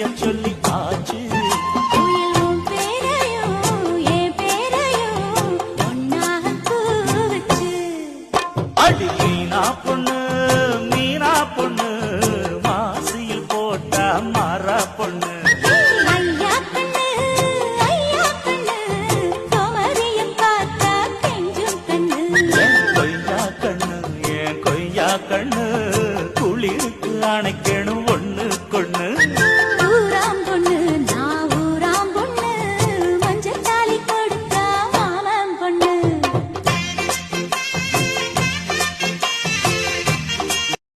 அறிய சொல்லி ஆச்சு. அடி மீனா பொண்ணு மீனா பொண்ணு மாசியில் போட்டா மாறா பொண்ணு. கொய்யா கண்ணு குளிருக்கு அணைக்க